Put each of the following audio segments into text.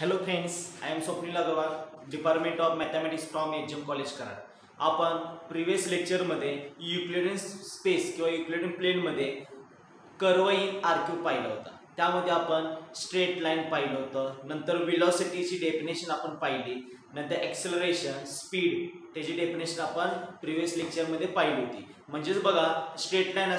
Hello friends, I am Swapnil Agarwal, Department of Mathematics from HM College Karad. आपण previous lecture मध्ये Euclidean space किंवा Euclidean plain मध्ये curve in आर्क्यू पाहिलं होतं. त्यामध्ये आपण स्ट्रेट लाईन पाहिलं होतं, नंतर वेलोसिटीची डेफिनेशन आपण पाहिली, नंतर एक्सेलरेशन, स्पीड त्याची डेफिनेशन आपण प्रीवियस लेक्चर मध्ये पाहिली होती. म्हणजेच बघा स्ट्रेट लाईन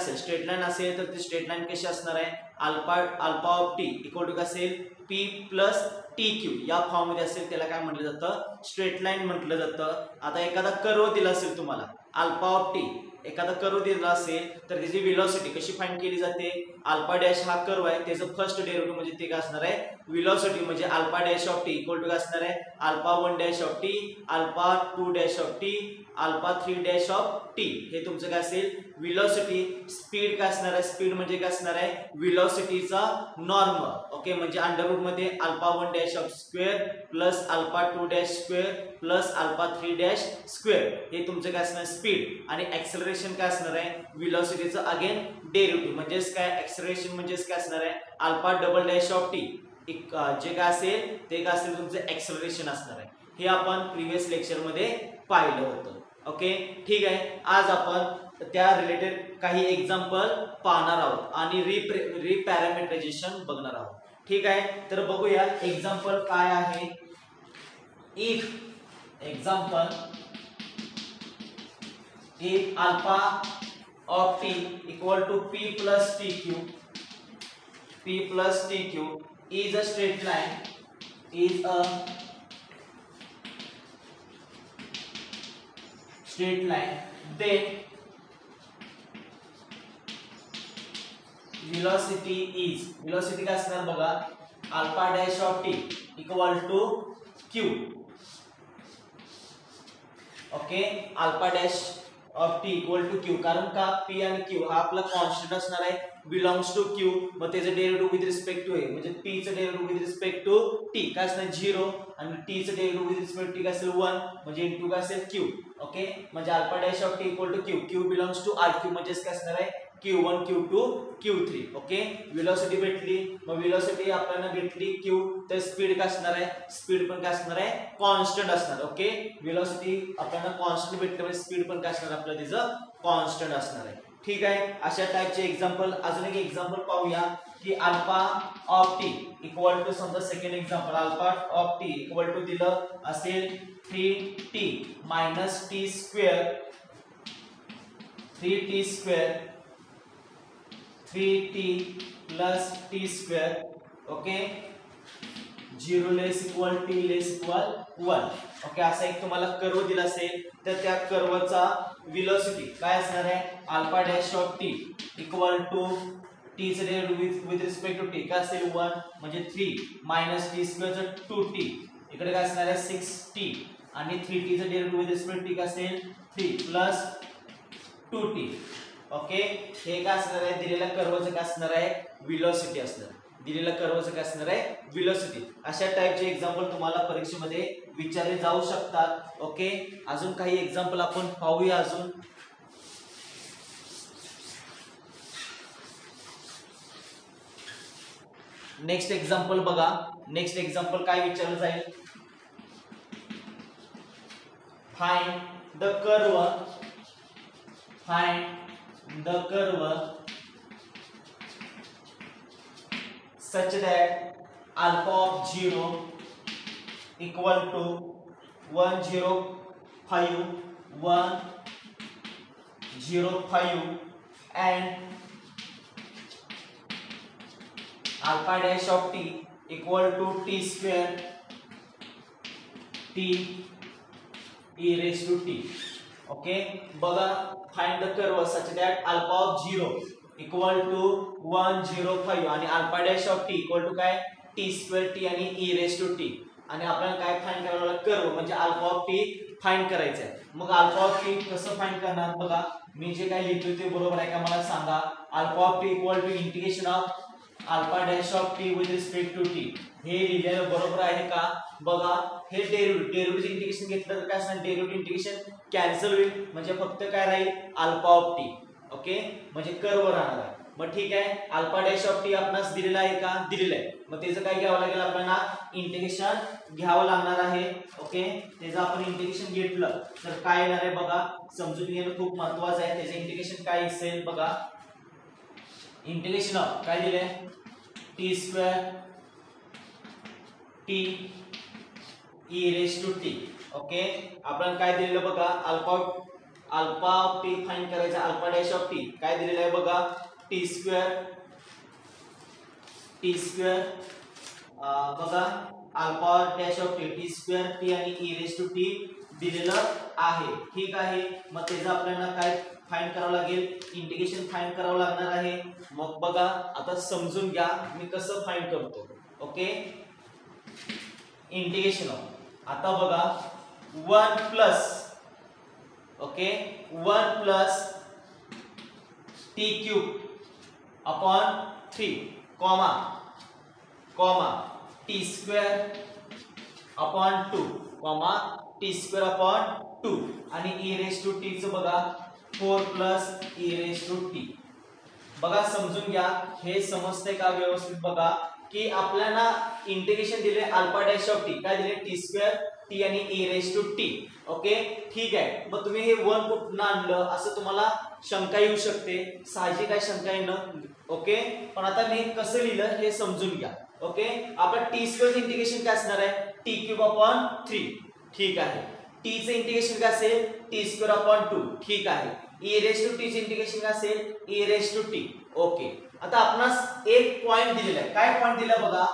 असेल तर ती स्ट्रेट लाईन कशी असणार आहे, alpha of t equal to असेल पी प्लस टी क्यू या फॉर्म मध्ये असेल, त्याला काय म्हटलं जातं, स्ट्रेट लाईन म्हटलं जातं. आता एखादा कर्व दिला असेल तुम्हाला अल्फा ऑफ टी, एखादा कर्व दिला असेल तर त्याची वेलोसिटी कशी फाइंड केली जाते, अल्फा डॅश हा कर्व आहे त्याचं फर्स्ट डेरिव्हेटिव्ह म्हणजे ते काय असणार आहे, वेलोसिटी म्हणजे alpha dash of t equal to काय असणार आहे, alpha 1 dash of t, alpha 2 dash of t, alpha 3 dash of t. हे तुमचं काय असेल वेलोसिटी. स्पीड काय असणार आहे, स्पीड म्हणजे काय असणार आहे, वेलोसिटीचा नॉर्म. ओके, म्हणजे अंडर रूट मध्ये alpha 1 dash of square plus alpha 2 dash square plus alpha 3 dash square हे तुमचं काय असणार स्पीड. आणि एक्सेलरेशन काय असणार आहे, वेलोसिटीचं अगेन डेरिव्हेटिव्ह म्हणजेच काय, एक्सेलरेशन म्हणजेच काय असणार आहे, alpha double dash of T जे काय असेल ते काय असेल तुमचं एक्सेलरेशन असणार आहे. हे आपण प्रीवियस लेक्चर मध्ये पाहिलं होतं. ओके ठीक आहे, आज आपण त्या रिलेटेड काही एक्झाम्पल पाहणार आहोत आणि रिपॅरामीटरायझेशन बघणार आहोत. ठीक आहे, तर बघूया एक्झाम्पल काय आहे. If alpha of t equal to p plus t q is a straight line, then velocity काय असणार बघा, alpha dash of t equal to q. Okay, alpha dash of t equal to q, कारण का P आणि Q हा आपला constant असणार आहे, बिलॉंग्स टू क्यू. मग त्याचं डेरिव्हेटिव्ह विथ रिस्पेक्ट टू आहे, म्हणजे पी चं derivative with respect to t काय असणार 0 आणि टी चं derivative with respect to t काय असेल 1 म्हणजे इनटू काय असेल क्यू. ओके, म्हणजे alpha dash of t equal to q belongs to R q म्हणजेच काय असणार आहे Q1 Q2 Q3. Okay, velocity भेटली, मग वेलोसिटी आपल्याला भेटली Q, तर स्पीड काय असणार आहे, स्पीड पण काय असणार आहे कॉन्स्टंट असणार. ओके, वेलोसिटी आपल्याला कॉन्स्टंट भेटली म्हणजे स्पीड पण काय असणार आपलं तिचं कॉन्स्टंट असणार आहे. ठीक आहे, अशा टाइपचे एक्झाम्पल. अजून एक एक्झाम्पल पाहूया की alpha of t equal to, समजा second example, alpha of t equal to दिलं असेल 3t minus t square 3t plus t square. Okay, 0 less equal t less equal 1. Okay, असा एक तुम्हाला कर्व दिला असेल तर त्या कर्वचा वेलोसिटी काय असणार आहे, alpha dash of t equal to t चे derivative with respect to t काय असेल 1 म्हणजे 3 मायनस टी स्क्वेअर 2t, इकडे काय असणार आहे 6t आणि 3t चे derivative with respect to t काय असेल 3 प्लस 2t. ओके, हे काय असणार आहे, दिलेल्या कर्वचं काय असणार आहे वेलोसिटी असणार, दिलेल्या कर्वचं काय असणार आहे वेलोसिटी. अशा टाइपचे एक्झाम्पल तुम्हाला परीक्षेमध्ये विचारले जाऊ शकतात. ओके, अजून काही एक्झाम्पल आपण पाहूया. अजून नेक्स्ट एक्झाम्पल बघा, नेक्स्ट एक्झाम्पल काय विचारलं जाईल, find the curve such that alpha of 0 equal to 105 and alpha dash of t equal to t square t e raised to t. Okay, बघा find the curve such that alpha of 0 equal to 105 आणि alpha dash of t equal to काय t square t आणि e raise to t. आणि आपल्याला काय find करायला लागलं, curve म्हणजे अल्फा ऑफ टी फाइंड करायचं आहे. मग अल्फा ऑफ टी कसं फाइंड करणार बघा, मी जे काय लिहितोय ते बरोबर आहे का मला सांगा. Alpha of t equal to integration of alpha dash of t with respect to t, हे लिहिलेलं बरोबर आहे का बघा. हे डेरिव्हेटिव्ह इंटिग्रेशन घेतलं तर काय असणार, डेरिव्हेटिव्ह इंटिग्रेशन कॅन्सल होईल म्हणजे फक्त काय राहील अल्फा ऑफ टी. ओके, म्हणजे कर्व राहणार आहे. मग ठीक आहे, अल्फा डॅश ऑफ टी आपणास दिलेला आहे का? दिलेला आहे. मग त्याचं काय घ्यावं लागेल आपल्याला? इंटिग्रेशन घ्यावं लागणार आहे. ओके, त्याचं आपण इंटिग्रेशन घेतलं तर काय येणार आहे बघा, समजून घेणं खूप महत्त्वाचं आहे. त्याचं इंटिग्रेशन काय असेल बघा, इंटिग्रेशन ऑफ काय दिलंय, t square t e raise to t. Okay, आपण काय दिलेलं बघा, अल्फा ऑफ टी फाइंड करायचा, अल्फा डॅश ऑफ टी काय दिलेलं आहे बघा, टी स्क्वेअर बघा, alpha dash of t square t आणि ई रेस टू टी दिलेलं आहे. ठीक आहे, मग त्याचं आपल्याला काय फाइंड करावं लागेल, इंटिग्रेशन फाइंड करावं लागणार आहे. मग बघा आता समजून घ्या मी कसं फाइंड करतो. ओके, इंटिग्रेशन ऑफ आता बघा 1 plus, okay 1 plus t cube upon 3 comma t square upon 2 comma t square upon 2 आणि ई रेस टू टी चं बघा 4 plus e raise to t. बघा समजून घ्या, हे समजते का व्यवस्थित बघा, की आपल्याला इंटिग्रेशन दिले अल्फा डॅश ऑफ टी काय दिले, टी स्क्वेअर टी आणि e raise to t. Okay, ठीक आहे, मग तुम्ही हे 1 कुठनं आणलं असं तुम्हाला शंका येऊ शकते, साहजिक आहे शंका येणं. ओके, पण आता मी कसं लिहिलं हे समजून घ्या. ओके, आपलं टी स्क्वेअर इंटिग्रेशन काय असणार आहे, टी क्यूब अपॉन 3. ठीक आहे, टी चे इंटिग्रेशन काय असेल, टी स्क्वेअर अपॉन 2. ठीक आहे, ई रेस टू टी चे इंटिग्रेशन काय असेल, e raise to t. Okay, आता आपणास एक पॉइंट दिलेला आहे, काय पॉइंट दिला बघा,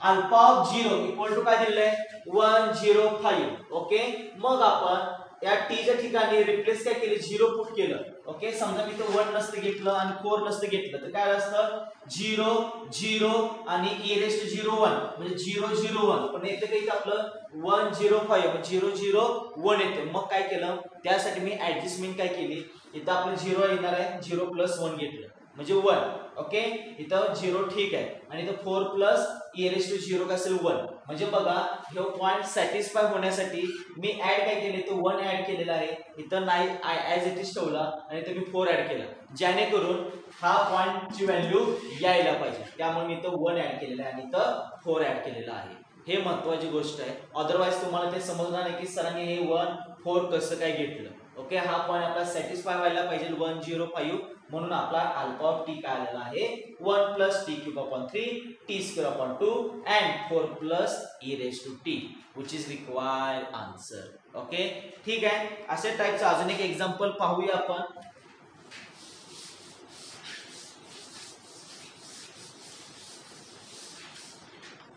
अल्फा ऑफ 0 इक्वल टू काय दिलेलं आहे, 105. ओके, मग आपण या टी च्या ठिकाणी रिप्लेस काय केले, 0 पुट केलं. ओके, समजा मी इथं 1 नसतं घेतलं आणि 4 नसतं घेतलं तर काय असतं, 0 0 आणि ई रेस टू 0 1 म्हणजे 0 0 1. पण इथे काही आपलं 105 0 0 1 येते. मग काय केलं, त्यासाठी मी ऍडजस्टमेंट काय केली, इथं आपलं 0 येणार आहे, 0 प्लस 1 घेतलं म्हणजे 1. ओके, इथं 0 ठीक आहे आणि इथं 4 प्लस ई रेस टू 0 काय असेल 1. म्हणजे बघा हे पॉइंट सॅटिस्फाय होण्यासाठी मी ऍड काय केले, तो 1 ऍड केलेला आहे. इथं नाही ऍज इट इज ठेवला आणि इथं मी 4 ऍड केला, जेणेकरून हा पॉइंटची व्हॅल्यू यायला पाहिजे. त्यामुळे मी इथं 1 ऍड केलेला आहे आणि इथं 4 ऍड केलेला आहे. हे महत्त्वाची गोष्ट आहे, अदरवाइज तुम्हाला ते समजणार नाही की सरांनी हे 1 4 कसं काय घेतलं. ओके, हा पॉइंट आपला सॅटिस्फाय व्हायला पाहिजे 105, म्हणून आपला अल्फा ऑफ टी काय आलेला आहे, 1 plus t cube upon 3 t square upon 2 and 4 plus e raise to t which is required answer. Okay, ठीक आहे, अशा टाईपचं अजून एक एक्झाम्पल पाहूया आपण.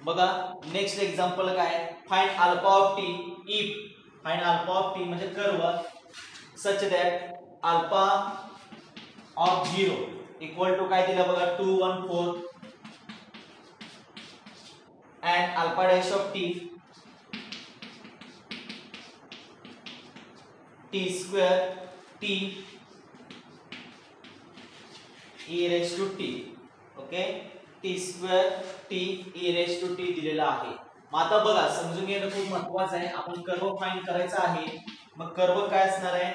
बघा नेक्स्ट एक्झाम्पल काय, find alpha of t if find alpha of t म्हणजे curve such that alpha of 0 equal to काय दिलं बघा 214 and alpha dash of t t square t e raise to t. Okay, t square t e raise to t दिलेला आहे. मग आता बघा समजून घेणं खूप महत्त्वाचं आहे, आपण कर्व फाइंड करायचा आहे. मग कर्व काय असणार आहे,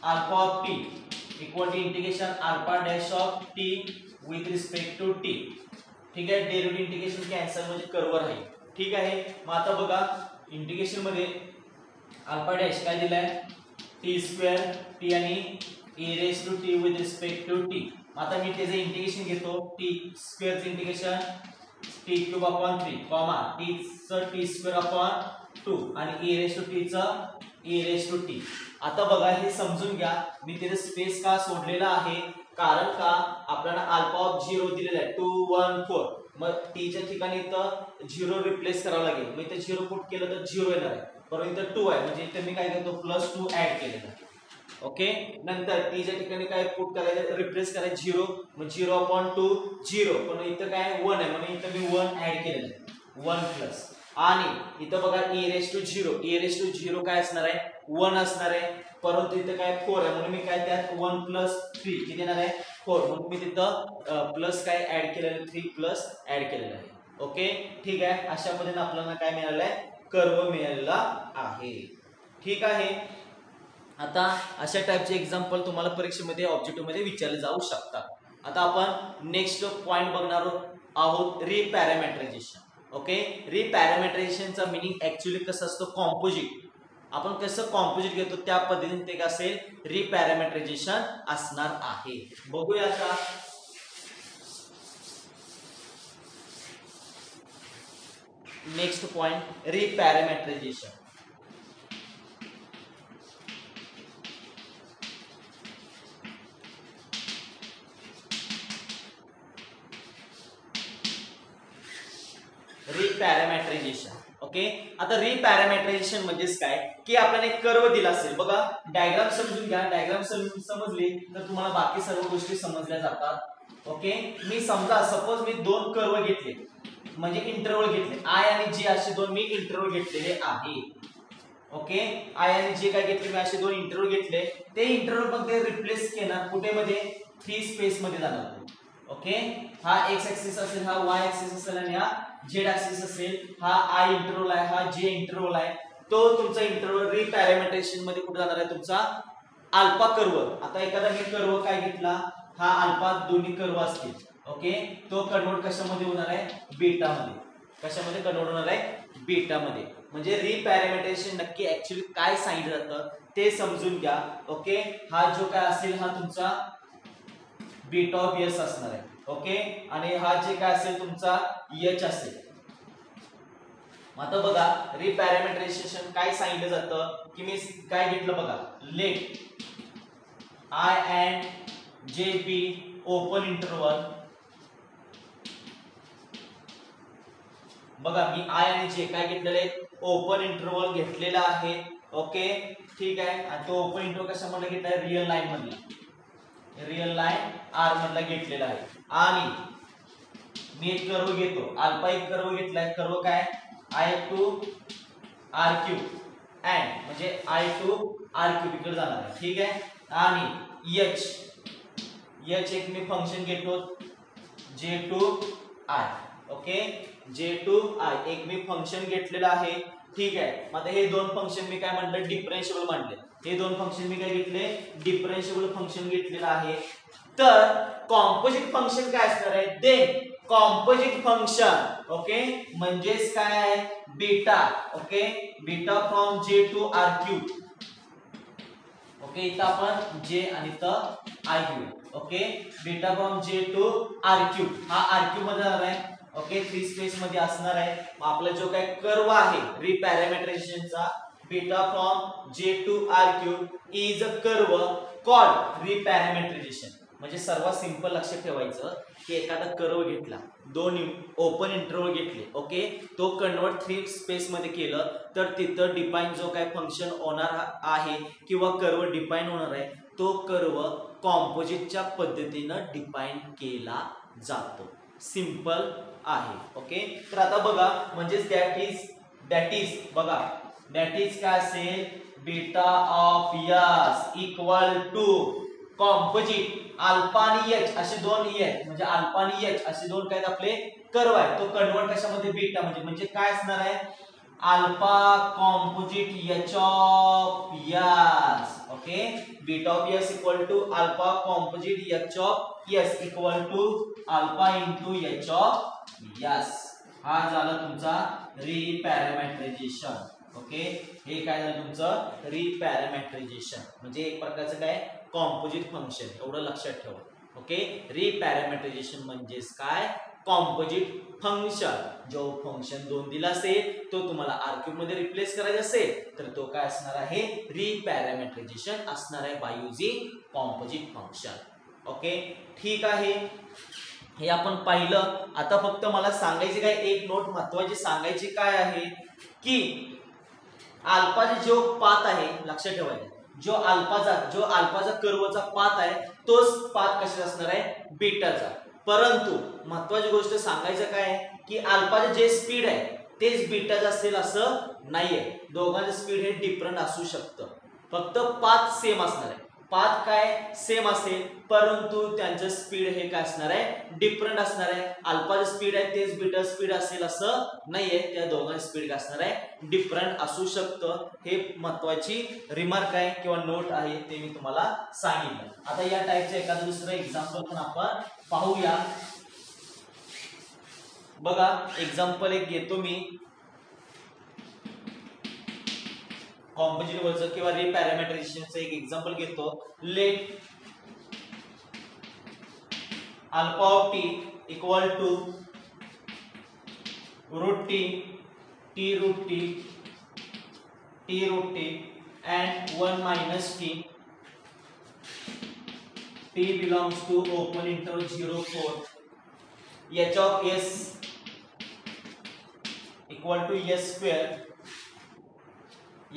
alpha of t equal to integration alpha dash of t with respect to t. ठीक आहे, डेरिव्हेटिव्ह इंटिग्रेशन कॅन्सल म्हणजे कर्व राहील. ठीक आहे, मग आता बघा इंटिग्रेशन मध्ये अल्फा डॅश काय दिलाय, टी स्क्वेअर टी आणि e raise to t with respect to t. आता मी त्याचं इंटिग्रेशन घेतो, टी स्क्वेअरचं integration t cube upon 3 comma t चं टी स्क्वेअर अपॉन 2 आणि ई रेस टू टी चं ई रेस टू टी. आता बघा हे समजून घ्या, मी त्याचं स्पेस का सोडलेला आहे, कारण का आपल्याला अल्फा ऑफ 0 दिलेला आहे 214. मग टी च्या ठिकाणी इथं 0 रिप्लेस करावं लागेल. मग इथं 0 पुट केलं तर 0 येणार आहे, परंतु इथं 2 आहे म्हणजे इथं मी काय करतो +2 ऍड केलेलं आहे. ओके, नंतर टी च्या ठिकाणी काय पुट करायचं, रिप्लेस करायचं 0, मग 0 अपॉन 2 0, पण इथं काय 1 आहे म्हणून इथं मी 1 ऍड केलेलं आहे 1 प्लस. आणि इथं बघा ई रेस टू 0 काय असणार आहे 1 असणार आहे, परंतु इथं काय 4 आहे म्हणून मी काय त्यात 1 प्लस 3 किती येणार आहे 4, म्हणून मी तिथं प्लस काय ऍड केलेलं 3 प्लस ऍड केलेलं आहे. ओके, ठीक आहे, अशा पद्धतीने आपल्याला काय मिळालं आहे, कर्व मिळालेला आहे. ठीक आहे, आता अशा टाइपचे एक्झाम्पल तुम्हाला परीक्षेमध्ये ऑब्जेक्टिव्ह मध्ये विचारले जाऊ शकतात. आता आपण नेक्स्ट पॉइंट बघणार आहोत रिपॅरामेट्रायझेशन. ओके, रिपॅरामेट्रायझेशनचा मीनिंग ऍक्च्युअली कसं असतं, कॉम्पोजिट. आपण कसं कॉम्पोजिट घेतो त्या पद्धतीने ते काय असेल, रिपॅरामेट्रायझेशन असणार आहे. बघूया आता. Next point reparametrization. Reparametrization. Okay, आता रिपॅरामेट्रायझेशन म्हणजेच काय की आपल्याला एक कर्व दिला असेल. बघा डायग्राम समजून घ्या. डायग्राम समजली तर तुम्हाला बाकी सर्व गोष्टी समजल्या जातात. ओके, मी समजा सपोज मी दोन कर्व घेतले म्हणजे इंटरवल घेतले, आय आणि जे असे दोन मी इंटरवल घेतलेले आहे. ओके, आय आणि जे काय घेतले मी असे दोन इंटरवल घेतले. ते इंटरवल पण ते रिप्लेस केणार कुठे मध्ये, फ्री स्पेस मध्ये जाणार. ओके, हा एक्स ऍक्सिस असेल, हा वाय ऍक्सिस असेल आणि हा झेड ऍक्सिस असेल. हा आय इंटरवल आहे, हा जे इंटरवल आहे. तो तुमचा इंटरवल रिपॅरामेट्रायझेशन मध्ये कुठे जाणार आहे, तुमचा अल्फा कर्व. आता एखादा मी कर्व काय घेतला, हा अल्फा दोन्ही कर्व असतील. ओके, तो कन्वर्ट कशामध्ये होणार आहे, बीटा मध्ये. कशामध्ये कन्वर्ट होणार आहे, बीटा मध्ये. म्हणजे रिपॅरामेट्रायझेशन नक्की ऍक्च्युअली काय सांगितलं जातं ते समजून घ्या. ओके, हा जो काय असेल हा तुमचा बीटा ऑफ एस असणार आहे. ओके, आणि हा जे काय असेल तुमचा एच असेल. आता बघा रिपॅरामेट्रायझेशन काय सांगितलं जातं की मी काय घेतलं बघा, लेट आय अँड जे बी ओपन इंटरवल. बघा मी आय आणि जे काय घेतलेले, ओपन इंटरवल घेतलेला आहे. ओके, ठीक आहे. आणि तो ओपन इंटरवल कशामध्ये घेतलाय, रिअल लाईन मधला, रिअल लाईन आर मधला घेतलेला आहे. आणि मी एक कर्व घेतो, अल्फा एक कर्व घेतलाय. कर्व काय, I to R cube and म्हणजे आय टू आर क्यूब इकडे जाणार आहे. ठीक आहे. आणि एच एक मी फंक्शन घेतो, जे टू आय. ओके, जे टू आय एक मी फंक्शन घेतलेलं आहे. ठीक आहे. मग हे दोन फंक्शन मी काय म्हटलं, डिफरन्शिएबल मानले. हे दोन फंक्शन मी काय घेतले, डिफरन्शिएबल फंक्शन घेतलेलं आहे. तर कॉम्पोजिट फंक्शन काय असणार आहे, देन कॉम्पोजिट फंक्शन. ओके, म्हणजेच काय आहे, beta. Okay, beta from J to R cube. Okay, इथं आपण जे आणि इथं आय घेऊ. Okay, beta from J to R cube. हा आर क्यूब मध्ये जाणार आहे. ओके, फ्री स्पेस मध्ये असणार आहे. आपला जो काय कर्व आहे रिपॅरामेट्रायझेशनचा, beta from J to R cube is a curve called reparametrization. म्हणजे सर्वात सिंपल लक्षात ठेवायचं की एखादा कर्व घेतला, दोन ओपन इंटरवल घेतले. ओके, तो कन्वर्ट फ्री स्पेस मध्ये केलं तर तिथं डिफाईन जो काय फंक्शन होणार आहे किंवा कर्व डिफाईन होणार आहे, तो कर्व कॉम्पोजिटच्या पद्धतीनं डिफाईन केला जातो. सिंपल आहे. ओके, तर आता बघा म्हणजेच दॅट इज बघा, दॅट इज काय असेल, beta of s equal to composite alpha आणि एच असे दोन ई आहेत. म्हणजे अल्फा आणि एच असे दोन काय आपले कर्व आहे. तो कन्वर्ट कशामध्ये, बीटा मध्ये. म्हणजे काय असणार आहे, alpha composite h of s. Okay, beta of s equal to alpha composite h of s equal to alpha into h of s. हा झाला तुमचा रिपॅरामेट्रायझेशन. ओके, हे काय झालं तुमचं रिपॅरामेट्रायझेशन. म्हणजे एक प्रकारचं काय, कॉम्पोजिट फंक्शन. एवढं लक्षात ठेवा. ओके, रिपॅरामेट्रायझेशन म्हणजेच काय, कॉम्पोजिट फंक्शन. जो फंक्शन दोन दिला असेल तो तुम्हाला आर क्यूब मध्ये रिप्लेस करायचा असेल तर तो काय असणार आहे, रिपॅरामेट्रायझेशन असणार आहे by using composite function. Okay, ठीक आहे. हे आपण पाहिलं. आता फक्त मला सांगायचे काय, एक नोट महत्वाची सांगायची काय आहे की अल्फाचा जो पाथ आहे लक्षात ठेवायचा, जो अल्फाचा कर्वचा पाथ आहे तोच पाथ कशाचा असणार आहे, बीटाचा. परंतु महत्वाची गोष्ट सांगायचं काय आहे की अल्फाचे जे स्पीड आहे तेच बीटाचं असेल असं नाहीये. दोघांचं स्पीड हे डिफरंट असू शकतं. फक्त पाथ सेम असणार आहे. पाथ काय सेम असेल परंतु त्यांचं स्पीड हे काय असणार आहे, डिफरंट असणार आहे. अल्फाचं स्पीड आहे तेच बीटा स्पीड असेल असं नाहीये. त्या दोघांचं स्पीड काय असणार आहे, डिफरंट असू शकतं. हे महत्वाची रिमार्क आहे किंवा नोट आहे, ते मी तुम्हाला सांगितलं. आता या टाईपचं एखादं दुसरं एक्झाम्पल पण आपण पाहूया बघा एक्झाम्पल एक घेतो मी कॉम्पोजिट वरचं किंवा रिपॅरामीटरायझेशनचं एक एक्झाम्पल घेतो. Let alpha of t equal to root t, t root t, t root t and 1 minus t. T belongs to open interval 0 4. H of s equal to s square.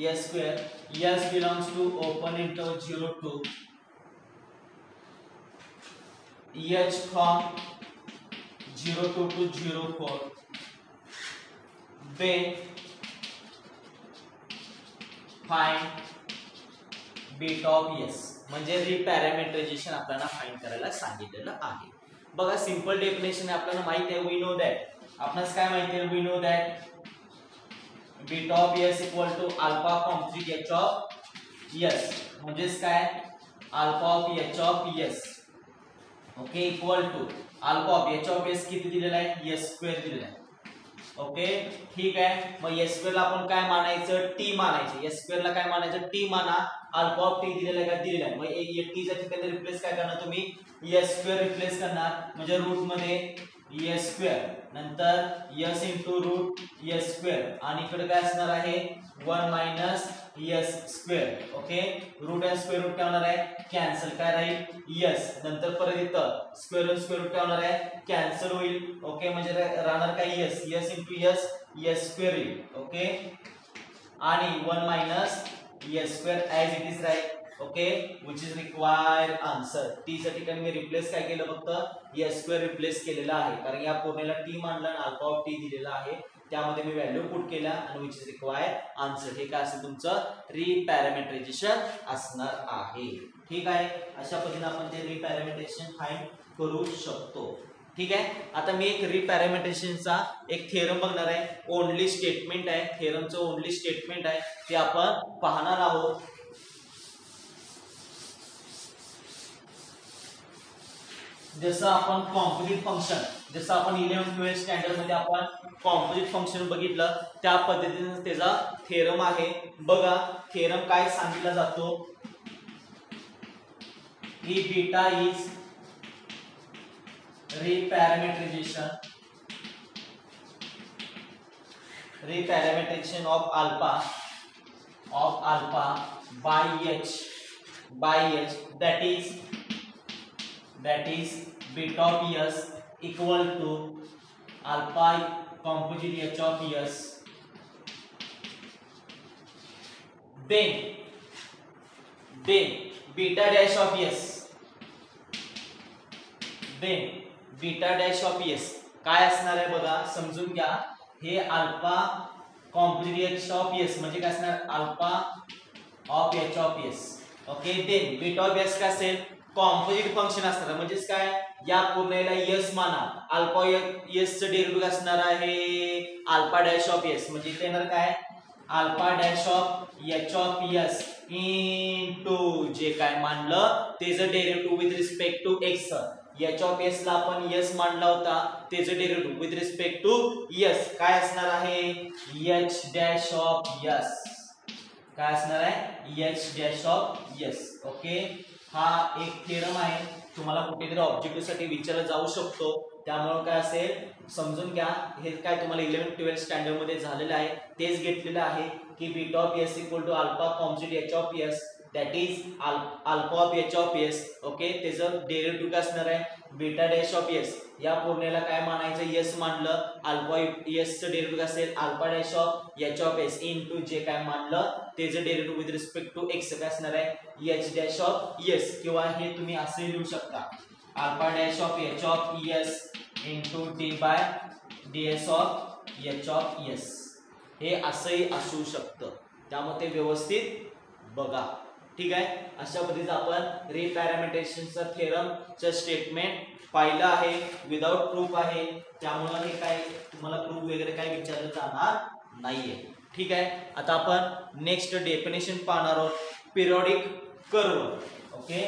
S square. S belongs to open interval 0 2. H from 0 2 to 0 4. Then find beta of s म्हणजे reparameterization आपल्याला find करायला सांगितलेलं आहे. बघा simple definition आपल्याला माहिती आहे. We know that आपल्याला काय माहिती आहे. We know that beta of s equal to alpha composite h of s म्हणजेच काय alpha of h of s okay equal to alpha of h of s किती दिलेला आहे एस स्क्वेअर दिलेला आहे. ओके ठीक आहे. मग एस स्क्वेअर ला आपण काय मानायचं टी मानायचं. एस स्क्वेअर ला काय मानायचं टी माना. अल्फा ऑफ टी दिलेला आहे का दिलेला आहे. मग टी च्या ठिकाणी रिप्लेस काय करणार तुम्ही एस स्क्वेअर रिप्लेस करणार म्हणजे रूट मध्ये एस स्क्वेअर नंतर s into root s square आणि इकडे काय असणार आहे 1 minus s square. Okay root आणि स्क्वेअर रूट काय होणार आहे कॅन्सल काय राहील एस नंतर परत इथं स्क्वेअर आणि स्क्वेअर रूट काय होणार आहे कॅन्सल होईल. ओके म्हणजे राहणार काय s s into s s square येईल. ओके आणि 1 minus s square as it is right. Okay which is required answer. T च्या ठिकाणी मी रिप्लेस काय केलं फक्त एस स्क्वेअर रिप्लेस केलेला आहे कारण या पूर्णला टी मानलं आणि अल्फा ऑफ टी दिलेला आहे त्यामध्ये मी व्हॅल्यू पुट केला आणि विच इज रिक्वायर्ड आन्सर. हे काय असेल तुमचं रिपॅरामीटरायझेशन असणार आहे. ठीक आहे. अशा पद्धतीने आपण ते रिपॅरामीटरायझेशन फाइंड करू शकतो. ठीक आहे. आता मी एक रिपॅरामीटरायझेशनचा एक थेरम बघणार आहे. ओनली स्टेटमेंट आहे थेरमचं ओनली स्टेटमेंट आहे ते आपण पाहणार आहोत. जसं आपण कॉम्पोजिट फंक्शन जसं आपण 11-12 स्टँडर्ड मध्ये आपण कॉम्पोजिट फंक्शन बघितलं त्या पद्धतीने त्याचा थेरम आहे. बघा थेरम काय सांगितला जातो की beta is reparametrization of alpha by h that is beta of s equal to alpha composite h of s then beta dash of s काय असणार आहे बघा समजून घ्या. हे alpha composite h of s म्हणजे काय असणार alpha of h of s. Okay then beta of s काय असेल कॉम्पोजिट फंक्शन असणार म्हणजेच काय या पूर्णला s माना अल्फा s चं डेरिव्हेटिव्ह असणार आहे अल्फा डॅश ऑफ s म्हणजे इथे येणार काय alpha dash of h of s into जे काय मानलं त्याचं derivative with respect to x. h of s ला आपण s मानला होता त्याचं derivative with respect to s काय असणार आहे h डॅश ऑफ s काय असणार आहे h dash of s. Okay हा एक थेरम आहे तुम्हाला कुठेतरी ऑब्जेक्टिव्ह साठी विचारला जाऊ शकतो त्यामुळे काय असेल समजून घ्या. हे काय तुम्हाला 11-12 स्टँडर्ड मध्ये झालेलं आहे तेच घेतलेलं आहे की beta of s equal to alpha composite h of s that is alpha of h of s. Okay त्याचं डेरिव्हेटिव्ह काय असणार आहे बीटा डॅश ऑफ s या पूर्णला काय मानायचं s मानलं अल्फा s चं डेरिव्हेटिव्ह असेल alpha dash of h of s into जे काय मानलं त्याचं derivative with respect to x काय असणार आहे h डॅश ऑफ s किंवा हे तुम्ही असे लिहू शकता alpha dash of h of s into d by ds of h of s. हे असंही असू शकतं त्यामुळे ते व्यवस्थित बघा. ठीक आहे. अशा पद्धतीने आपण रिपॅरामीटरायझेशनचा थेरमचं स्टेटमेंट पाहिलं आहे विदाउट प्रूफ आहे त्यामुळे हे काय तुम्हाला प्रूफ वगैरे काय विचारलं जाणार नाहीये. ठीक आहे. आता आपण नेक्स्ट डेफिनेशन पाहणार आहोत पिरियोडिक कर्व. ओके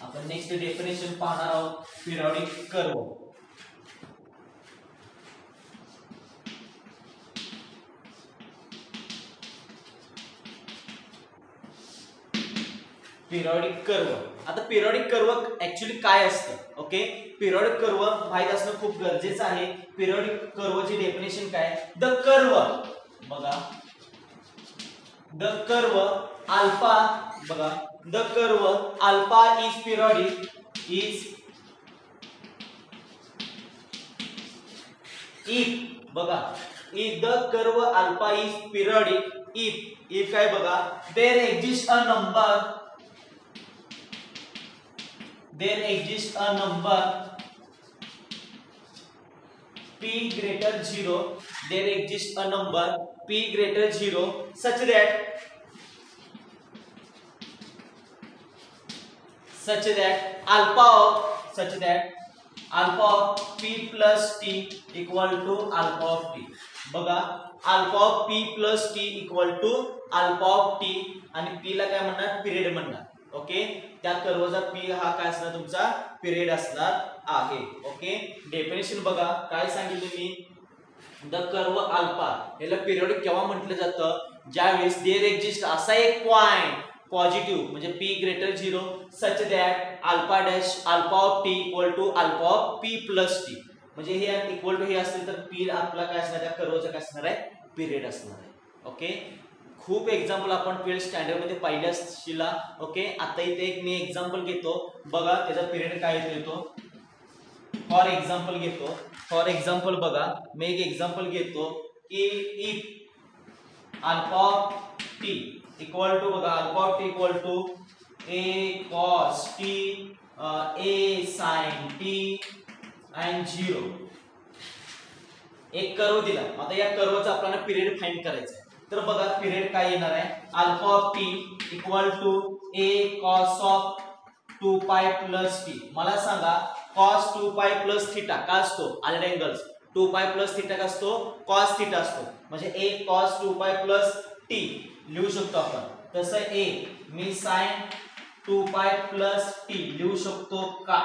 आपण नेक्स्ट डेफिनेशन पाहणार आहोत पिरियडिक कर्व. Periodic curve. आता पिरियडिक कर्व ऍक्च्युअली काय असतं? ओके, पिरियडिक कर्व माहित असणं खूप गरजेचं आहे. पिरियडिक कर्वची डेफिनेशन काय? द कर्व, बघा, द कर्व अल्फा, बघा, the curve alpha is periodic, is if, बघा, if the curve alpha is periodic, if काय बघा, there exist a number, there exists a number p greater 0, there exists a number p greater 0 such that alpha of p plus t equal to alpha of t. बघा, alpha of p plus t equal to alpha of t आणि p ला काय म्हणणार? Period म्हणणार. Okay, त्या कर्वचा P हा काय असणार? तुमचा पिरियड असणार आहे. ओके, डेफिनेशन बघा काय सांगितलं मी. द कर्व अल्फा याला पिरियडिक केव्हा म्हटलं जातं? ज्यावेळेस देयर एक्झिस्ट असा एक पॉइंट पॉझिटिव्ह म्हणजे p greater 0 such that alpha dash alpha of t equal to alpha of p plus t. म्हणजे हे इक्वल टू हे असेल तर p आपला काय असणार? त्या कर्वचा काय असणार आहे? पिरियड असणार आहे. ओके, खूप एक्झाम्पल आपण 12th स्टँडर्ड मध्ये पाहिले असतील. ओके, आता इथे एक मी एक्झाम्पल घेतो, बघा त्याचा पिरियड काय येतो. फॉर एक्झाम्पल बघा, मी एक एक्झाम्पल घेतो की if alpha of t equal to, बघा, alpha of t equal to a cos t, a sine t and 0. एक कर्व दिला. आता या कर्वचा आपल्याला पिरियड फाइंड करायचा आहे. तर बघा पिरियड काय येणार आहे? Alpha of t equal to a cos of 2 pi plus T. मला सांगा कॉस 2 पाय प्लस थीटा का असतो? All angles 2 pi plus theta का असतो? कॉस थीटा असतो. म्हणजे ए कॉस 2 पाय प्लस टी लिहू शकतो आपण. तसं ए मी साइन 2 पाय प्लस टी लिहू शकतो का?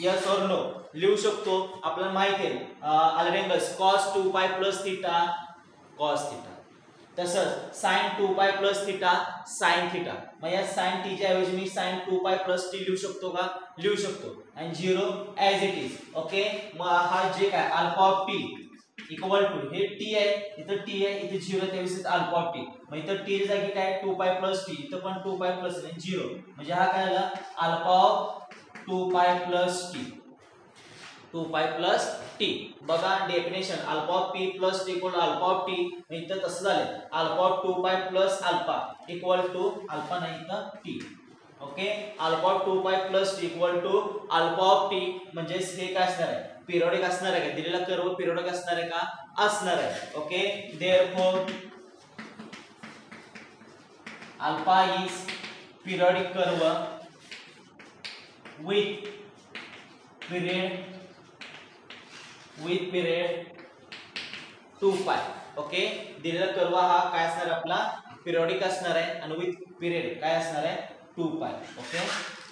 Yes or no? लिहू शकतो. आपल्याला माहिती आहे all angles cos 2 pi plus theta cos theta. तसंच sign 2 pi plus theta sine theta. मग या साइन टी च्या ऐवजी मी साइन 2 पाय प्लस टी लिहू शकतो का? लिहू शकतो. आणि 0 ॲज इट इज. ओके, मग हा जे काय alpha of t equal to हे टी आहे, इथं टी आहे, इथे 0 त्यावेळेस अल्फा ऑफ टी. मग इथं टी जागी काय 2 पाय प्लस टी, इथं पण 2 पाय प्लस 0. म्हणजे हा काय आला? Alpha of 2 pi plus t, 2 pi plus t. बघा definition alpha of p plus t equal alpha of t. इथं तसं झालं alpha of 2 pi plus alpha equal to alpha नाही इथं t. Okay, alpha of 2 pi plus t equal to alpha of t. म्हणजे हे काय असणार आहे? पिरियडिक असणार आहे का? दिलेला कर्व पिरियडिक असणार आहे का? असणार आहे. Okay, therefore alpha is periodic curve with period 2 पाय. ओके, दिलेला कर्व हा काय असणार आहे? आपला पिरियडिक असणार आहे आणि विथ पिरियड काय असणार आहे? 2 पाय. ओके,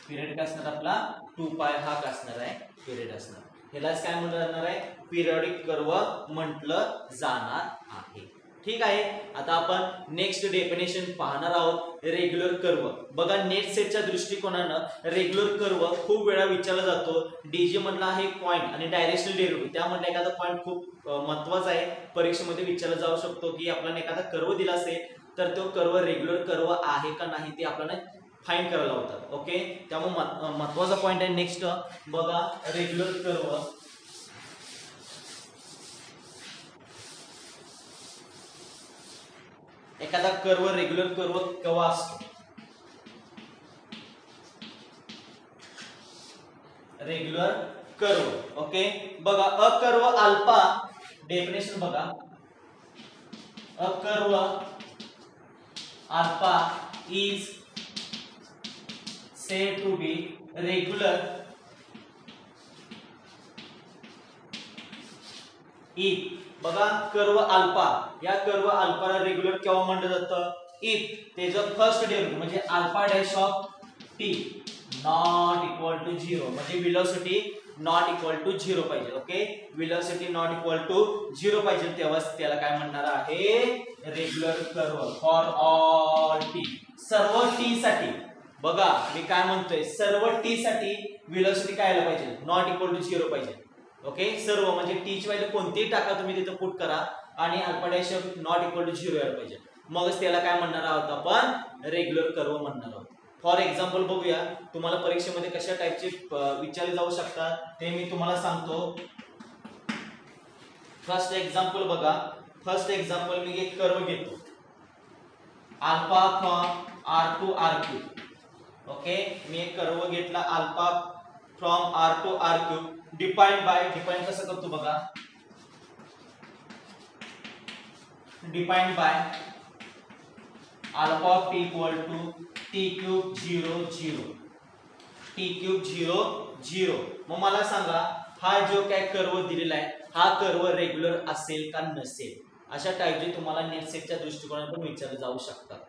पिरियड काय असणार आपला? 2 पाय हा काय असणार आहे? पिरियड असणार. ह्यालाच काय म्हटलं जाणार आहे? पिरियडिक कर्व म्हटलं जाणार आहे. ठीक आहे, आता आपण नेक्स्ट डेफिनेशन पाहणार आहोत रेग्युलर कर्व. बघा नेट सेटच्या दृष्टिकोनानं रेग्युलर कर्व खूप वेळा विचारला जातो. डीजी मधला आहे पॉइंट आणि डायरेक्शनल डेरिव्हेटिव्ह, त्यामधला एखादा पॉइंट खूप महत्वाचा आहे, परीक्षेमध्ये विचारला जाऊ शकतो की आपल्याला एखादा कर्व दिला असेल तर तो कर्व रेग्युलर कर्व आहे का नाही ते आपल्याला फाइंड करायला होतात. ओके, त्यामुळे महत्वाचा पॉइंट आहे. नेक्स्ट बघा रेग्युलर कर्व. एखादा कर्व रेग्युलर कर्व केव्हा असतो? Regular curve. ओके, बघा अ कर्व अल्फा. डेफिनेशन बघा, a curve alpha is said to be regular if, बघा कर्व अल्फा, या कर्व अल्फाला रेग्युलर केव्हा म्हटलं जातं? इफ त्याचं फर्स्ट डेरिव्हेटिव्ह म्हणजे alpha dash of t not equal to 0 म्हणजे वेलोसिटी नॉट इक्वल टू 0 पाहिजे. Okay, velocity not equal to 0 पाहिजे तेव्हाच त्याला काय म्हणणार आहे, regular curve for all t. सर्व टी साठी बघा मी काय म्हणतोय, सर्व टी साठी वेलोसिटी काय आलं पाहिजे, नॉट इक्वल टू 0 पाहिजे. ओके, सर्व म्हणजे टी ची व्हॅल्यू कोणतीही टाका तुम्ही तिथे पुट करा आणि alpha dash of not equal to 0 यायला पाहिजे. मगच त्याला काय म्हणणार आहोत आपण, रेग्युलर कर्व म्हणणार आहोत. फॉर एक्झाम्पल बघूया, तुम्हाला परीक्षेमध्ये कशा टाइपचे विचारले जाऊ शकतात ते मी तुम्हाला सांगतो. फर्स्ट एक्झाम्पल बघा, फर्स्ट एक्झाम्पल मी एक कर्व घेतो, alpha from R to R cube. Okay, मी एक कर्व घेतला alpha from R to R cube. Defined कसं करतो बघा, defined by alpha of t equal to t cube 0 0, t cube 0 0. मग मला सांगा हा जो काय कर्व दिलेला आहे हा कर्व रेग्युलर असेल का नसेल, अशा टाइपचे तुम्हाला नेट सेटच्या दृष्टिकोनातून विचारले जाऊ शकतात.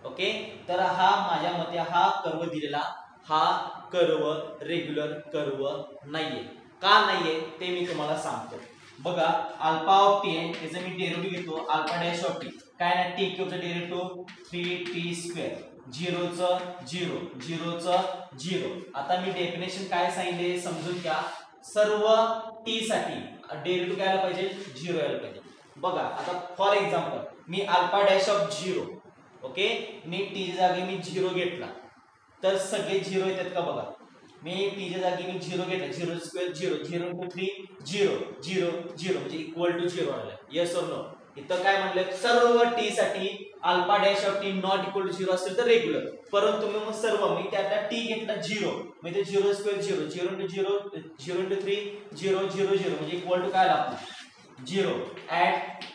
ओके, तर हा माझ्या मते हा कर्व दिलेला हा कर्व रेग्युलर कर्व नाहीये. का नाहीये ते मी तुम्हाला सांगतो. बघा अल्फा ऑफ टी आहे, त्याचं मी डेरिव्हेटिव्ह घेतो अल्फा डॅश ऑफ टी. काय ना टी क्यूबचं डेरिव्हेटिव्ह 3t स्क्वेअर, 0चं 0 0चं 0. आता मी डेफिनेशन काय सांगितले समजून घ्या. सर्व टी साठी डेरिव्हेटिव्ह काय आला पाहिजे, 0 यायला पाहिजे. बघा आता for example me alpha dash of 0, okay, me T च्या जागी मी 0 घेतला तर सगळे 0 येतात का बघा. मी टी च्या जागी मी 0 घेतला, 0 स्क्वेअर 0, 0 into 3 0 0 0 म्हणजे इक्वल टू 0 आलं. येस और नो. इथं काय म्हणलं, सर्व टी साठी alpha dash of t not equal to 0 असेल तर रेग्युलर. परंतु मग सर्व मी त्यातला टी घेतला 0 म्हणजे 0 स्क्वेअर 0, 0 into 0 0 into 3 0 0 0 म्हणजे इक्वल टू काय आला 0 at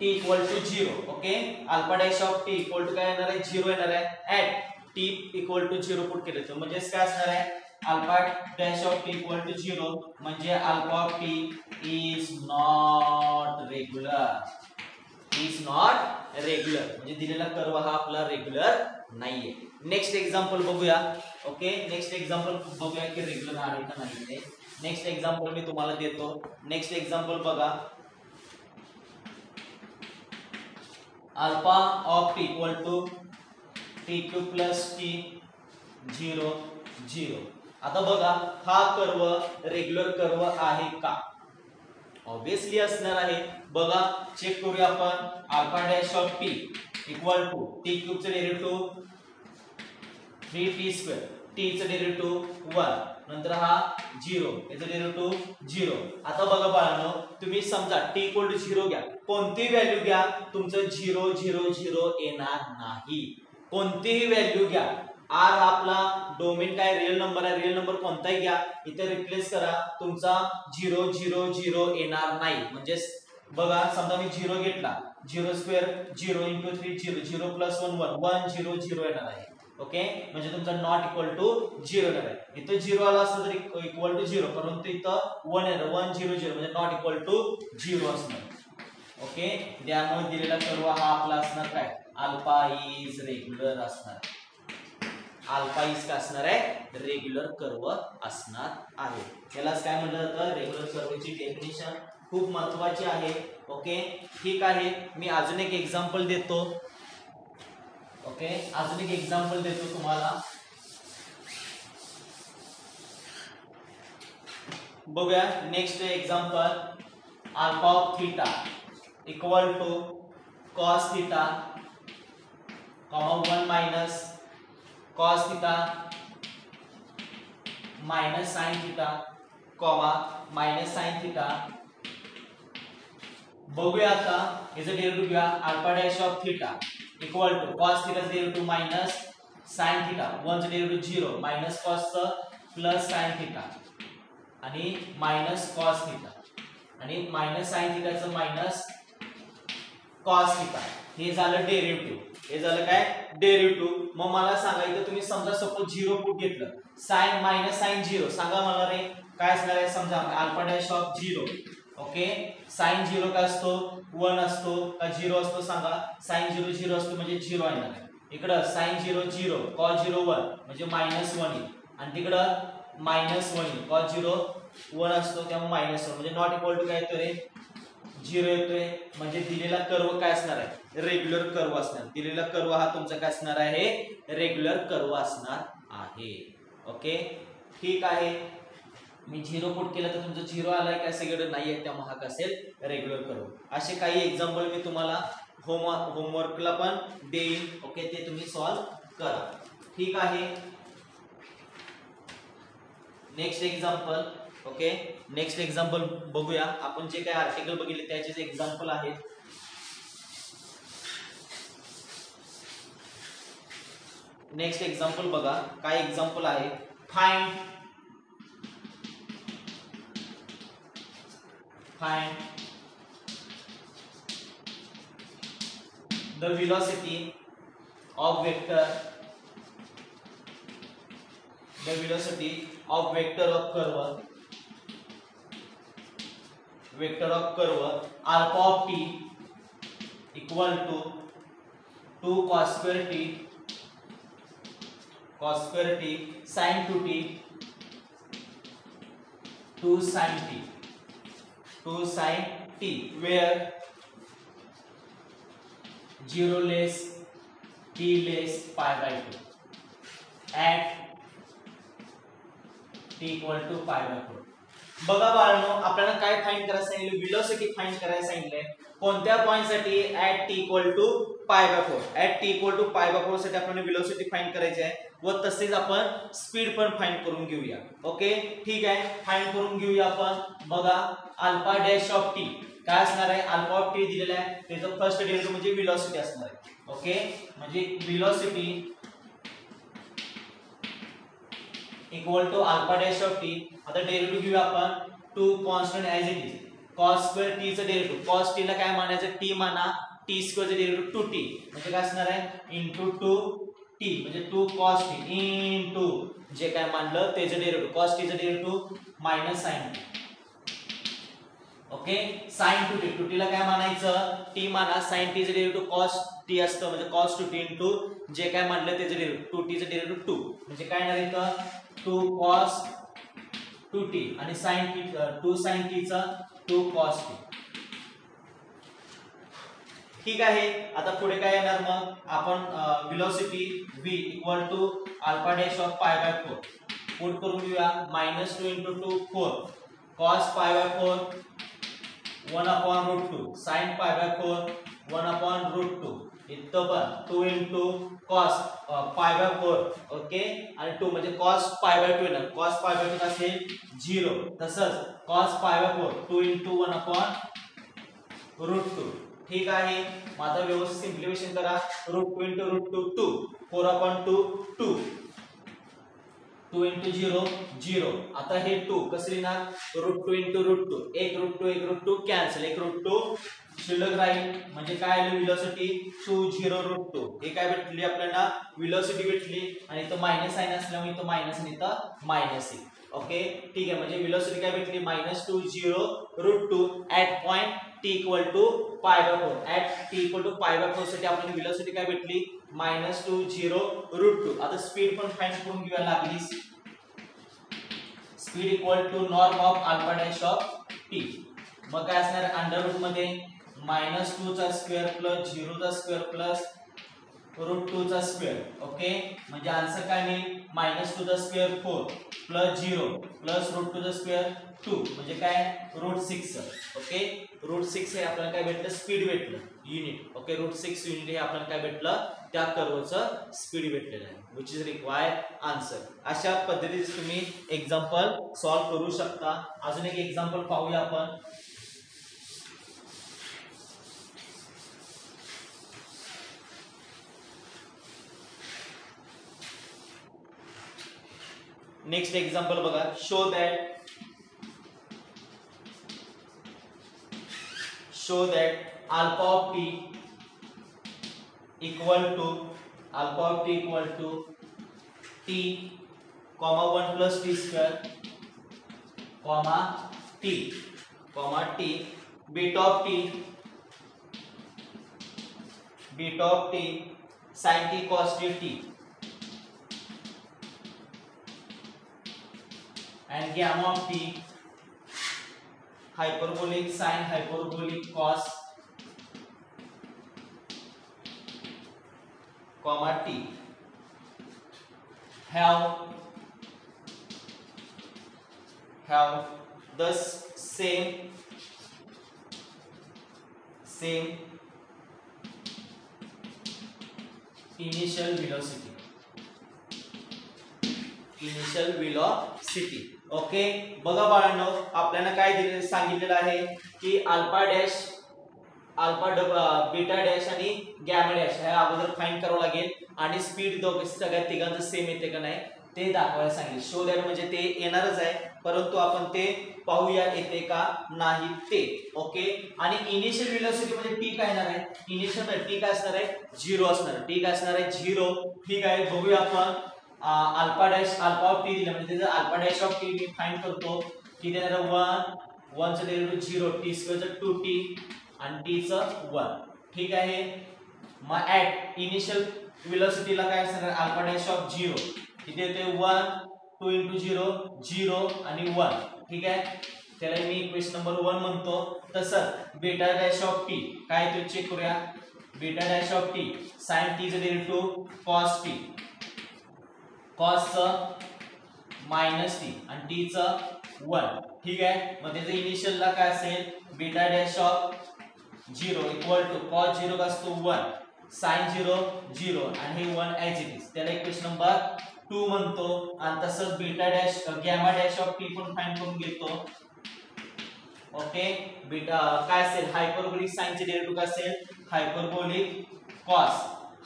t equal to 0. Okay, alpha dash of t equal to काय येणार आहे, 0 येणार आहे. At t equal to 0 put केलं तर म्हणजे काय असणार आहे, alpha dash of t equal to 0 म्हणजे alpha of t is not regular, is not regular म्हणजे दिलेला कर्व हा आपला रेग्युलर नाहीये. नेक्स्ट एक्झाम्पल बघूया. ओके, नेक्स्ट एक्झाम्पल बघूया की रेग्युलर आहे का नाही ते. नेक्स्ट एक्झाम्पल मी तुम्हाला देतो. नेक्स्ट एक्झाम्पल बघा, alpha of t equal to t cube plus t 0 0. आता बघा हा कर्व रेग्युलर कर्व आहे का, ऑब्वियसली असणार आहे. बघा चेक करूया आपण. Alpha dash of t equal to t क्यूबचं डेरिव्हेटिव्ह 3t स्क्वेअर, टी चं डेरिव्हेटिव्ह 1, नंतर हा 0, याचं डेरिव्हेटिव्ह 0. आता बघा बाळांनो, तुम्ही समजा टी इक्वल टू 0 घ्या, कोणतीही व्हॅल्यू घ्या तुमचं 0 0 0 येणार नाही. कोणतीही व्हॅल्यू घ्या, आर आपला डोमेन काय रिअल नंबर आहे, रिअल नंबर कोणताही घ्या, इथे रिप्लेस करा, तुमचा 0 0 0 येणार नाही. म्हणजे बघा समजा मी 0 घेतला, 0 स्क्वेअर 0 into 3 0, 0 plus 1 1 1 0 0 येणार आहे. ओके, म्हणजे तुमचा नॉट इक्वल टू 0 येणार आहे. इथं 0 आला असतं तर इक्वल टू 0, परंतु इथं 1 येणार, 1 0 0 म्हणजे नॉट इक्वल टू 0 असणार. ओके, त्यामुळे दिलेला कर्व हा आपला असणार काय, अल्फा इज रेग्युलर असणार. अल्फा इज काय असणार आहे, रेग्युलर कर्व असणार आहे. यालाच काय म्हटलं जातं, रेग्युलर कर्वची डेफिनेशन खूप महत्वाची आहे. ओके, ठीक आहे. मी अजून एक एक्झाम्पल देतो. ओके, अजून एक एक्झाम्पल देतो तुम्हाला. बघूया next example. Alpha of theta equal to cos theta, 1 minus cos theta minus sine theta, minus sine theta. बघूया आता याचं डेरिव्हेटिव्ह घ्या. Alpha dash of theta equal to cos थीटाचं डेरिव्हेटिव्ह मायनस साइन थीटा, 1 चं derivative 0, minus कॉसचं plus sine theta आणि minus cos theta आणि minus sine थीटाचं मायनस कॉस थीटा. हे झालं डेरिव्हेटिव्ह. हे झालं काय, डेरिव्हेटिव्ह. मग मला सांगा इथं तुम्ही समजा सपोज 0 पुट घेतलं, साइन मायनस साइन 0, सांगा मला रे काय असणार आहे. समजा alpha dash of 0. Okay, sine 0 काय असतो, 1 असतो का 0 असतो सांगा. साइन 0 0 असतो म्हणजे 0 येणार आहे. इकडं साइन 0 0 कॉस 0 1 म्हणजे -1 येईल आणि तिकडं -1 येईल कॉस 0 1 असतो त्यामुळे -1 म्हणजे नॉट इक्वल टू काय येतोय 0 येतोय म्हणजे दिलेला कर्व काय असणार आहे रेग्युलर कर्व असणार दिलेला कर्व हा तुमचा काय असणार आहे रेग्युलर कर्व असणार आहे ओके ठीक आहे मी 0 पुट केलं तर तुमचं 0 आलाय का सगळं नाही आहे त्यामुळे हा असेल रेग्युलर कर्व असे काही एक्झाम्पल मी तुम्हाला होमवर्कला पण देईन ओके ते तुम्ही सॉल्व करा ठीक आहे next example okay next example बघूया आपण जे काही आर्टिकल बघितले त्याचे एक्झाम्पल आहेत नेक्स्ट एक्झाम्पल बघा काय एक्झाम्पल आहे find the velocity of vector of curve alpha of t equal to 2 cos square t sin 2t 2 sin t where 0 less t less pi by 2 at t equal to pi by 4 बघा बाळांनो आपल्याला काय find करायचं सांगितलं velocity find करायला सांगितलंय कोणत्या point साठी at t equal to pi by 4 at t equal to pi by 4 साठी आपल्याला वेलोसिटी फाइंड करायची आहे व तसेच आपण स्पीड पण फाइंड करून घेऊया ओके ठीक आहे फाइंड करून घेऊया आपण बघा अल्फा डॅश ऑफ टी काय असणार आहे अल्फा ऑफ टी दिलेला आहे त्याचं फर्स्ट डेरिव्हेटिव्ह म्हणजे वेलोसिटी असणार आहे ओके म्हणजे velocity equal to alpha dash of t आता डेरिव्हेटिव्ह घेऊया आपण 2 constant as it is cos square t चं डेरिव्हेटिव्ह cos t ला काय मानायचं t माना t स्क्वेअर चं डेरिव्हेटिव्ह 2t म्हणजे काय असणार आहे इनटू 2t म्हणजे 2 cos t इनटू जे काय मानलं त्याचं डेरिव्हेटिव्ह cos t चं derivative minus sin t okay sin 2t 2t ला काय मानायचं t माना sin t चं डेरिव्हेटिव्ह cos t असतं म्हणजे cos 2t इनटू जे काय मानलं त्याचं डेरिव्हेटिव्ह 2t चं डेरिव्हेटिव्ह 2 म्हणजे काय येणार इथं 2 cos 2t आणि sin t 2 sin t चा 2 cos t ठीक आहे आता पुढे काय येणार मग आपण velocity v equal to alpha dash of pi by 4 put करून घेऊया -2 * 2 4 cos पाय बाय 4 1/√2 sin पाय बाय 4 1/√2 इथं पण 2 * cos पाय बाय 4 ओके आणि 2 म्हणजे cos पाय बाय 2 येणार cos पाय बाय 2 असेल 0 तसंच cos पाय बाय 4 2 * 1/√2 ठीक आहे मग आता व्यवस्थित सिम्प्लिफिकेशन करा √2 * √2 2 4/2 2 2 * 0 0 आता हे 2 कसं लिहिणार √2 * √2 1 √2 कॅन्सल 1 √2 शिल्लक राहील म्हणजे काय आलं वेलोसिटी 2 0 √2 हे काय भेटली आपल्याला वेलोसिटी भेटली आणि इथं मायनस साइन असल्यामुळे इथं मायनस आणि इथं मायनस आहे ओके ठीक आहे म्हणजे वेलोसिटी काय भेटली -2 0 √2 at point t equal to pi by 4 at t equal to pi by 4 साठी आपल्याला वेलोसिटी काय भेटली -2 0 √2 आता स्पीड पण फाइंड करून घेऊया लागली speed equal to norm of alpha dash of t मग काय असणार अंडर रूट मध्ये -2 चा स्क्वेअर प्लस 0 चा स्क्वेअर प्लस √2 चा स्क्वेअर ओके म्हणजे आन्सर काय मिळेल -2 चा स्क्वेअर 4 प्लस 0 प्लस √2 चा स्क्वेअर 2 म्हणजे काय √6 ओके √6 हे आपल्याला काय भेटलं स्पीड भेटलं युनिट ओके √6 युनिट हे आपल्याला काय भेटलं त्या कर्वचं स्पीड भेटलेलं आहे व्हिच इज रिक्वायर्ड आन्सर अशा पद्धतीने तुम्ही एक्झाम्पल सॉल्व करू शकता अजून एक एक्झाम्पल पाहूया आपण नेक्स्ट एग्जांपल बघा show that alpha of t equal to t comma 1 plus t square comma t beta of t sin t cos t t and gamma of t hyperbolic sin hyperbolic cos comma t have the same initial velocity. Okay, बघा बाळांनो, आपल्याला काय सांगितलेलं आहे की alpha dash beta dash आणि gamma dash हे अगोदर फाइंड करावं लागेल आणि स्पीड सगळ्या तिघांचं सेम येते का नाही ते दाखवायला सांगितले. शो दॅट म्हणजे ते येणारच आहे, परंतु आपण ते पाहूया येते का नाही ते. ओके, आणि इनिशियल वेलोसिटी म्हणजे टी काय येणार आहे, इनिशियल टी काय असणार आहे, 0 असणार आहे. टी काय असणार आहे, 0. ठीक आहे, बघूया आपण. अल्फा ऑफ टी दिलं म्हणजे त्याचं alpha dash of T me find करतो. किती येणार आहे, 1 चं डेरिव्हेटिव्ह 0, टी स्क्वेअर चं 2t आणि t चं 1. ठीक आहे, मग ऍट इनिशियल वेलोसिटीला काय असणार, अल्फा डॅश ऑफ 0 किती येते, 1, 2 into 0 0 आणि 1. ठीक आहे, त्याला मी इक्वेशन नंबर 1 म्हणतो. तसंच बीटा डॅश ऑफ टी काय ते चेक करूया. Beta dash of t sin t चं डेरिव्हेटिव्ह cos t, cos चं मायनस टी आणि टी चं 1. ठीक आहे, मग त्याचं इनिशियलला काय असेल, beta dash of 0 equal to cos 0 असतो 1, sin 0 0 आणि हे 1 ऍज इट इज. त्याला इक्वेशन नंबर 2 म्हणतो. आणि तसंच beta dash gamma dash of T पण फाइंड करून घेतो. ओके, बीटा काय असेल, हायपरबोलिक साइन चे डेरिव्हेटिव्ह काय असेल, हायपरबोलिक कॉस.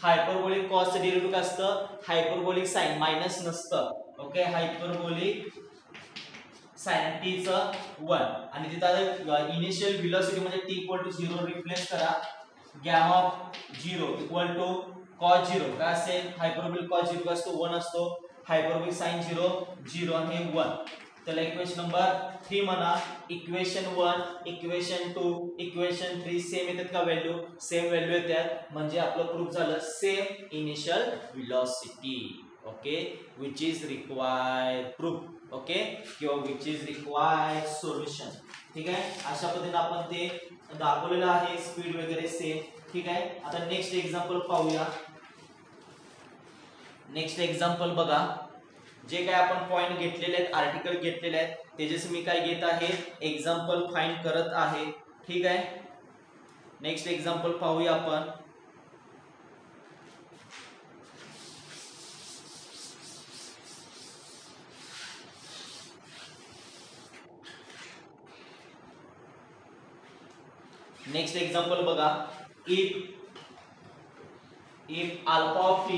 हायपरबोलिक कॉस चे डेरिव्हेटिव्ह काय असतं, हायपरबोलिक साइन मायनस नसतं. ओके, हायपरबोलिक साइन टी चं 1 आणि तिथं इनिशियल वेलोसिटी म्हणजे t इक्वल टू 0 रिप्लेस करा. Gamma of 0 equal to cos 0 काय असेल, हायपरबोलिक cos 0 काय असतो, 1 असतो. हायपरबोलिक sin 0 0 आणि हे 1. त्याला इक्वेशन नंबर 3 म्हणा. इक्वेशन 1, इक्वेशन 2, इक्वेशन 3 सेम येतात का व्हॅल्यू, सेम व्हॅल्यू येतात म्हणजे आपलं प्रूफ झालं same initial velocity. Okay, which is required proof. Okay, किंवा विच इज रिक्वायर्ड सोल्युशन. ठीक आहे, अशा पद्धतीने आपण ते दाखवलेलं आहे, स्पीड वगैरे सेम. ठीक आहे, आता नेक्स्ट एक्झाम्पल पाहूया. नेक्स्ट एक्झाम्पल बघा, जे काय आपण पॉइंट घेतलेले आहेत, आर्टिकल घेतलेले आहेत, त्याच्यास मी काय घेत आहे, एक्झाम्पल फाइंड करत आहे. ठीक आहे, नेक्स्ट एक्झाम्पल पाहूया आपण. नेक्स्ट एक्झाम्पल बघा. If alpha of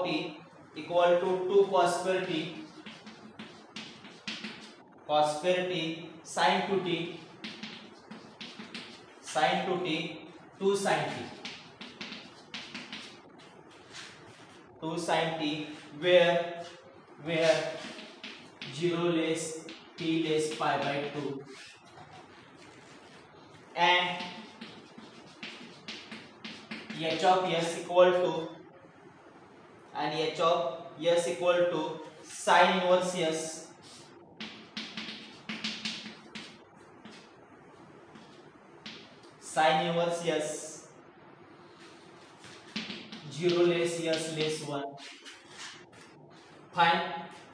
t equal to 2 cos square t sin 2t 2 sin t where 0 less t less pi by 2 and h of s equal to sin inverse s sin inverse s 0 less s less 1. Find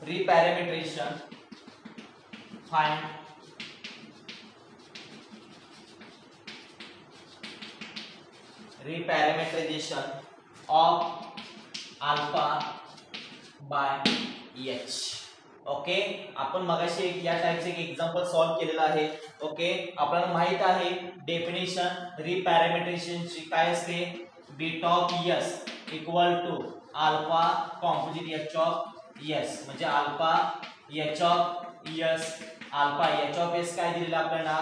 reparametrization. Find reparametrization of alpha by h. Okay, आपण मगाशी या टाइपचे एक example solve केलेला आहे. Okay, आपल्याला माहित आहे डेफिनेशन रिपॅरामीटरेशनची काय असते, beta of s equal to alpha composite h of s म्हणजे alpha h of s. Alpha h of s काय दिलेला आपल्याला,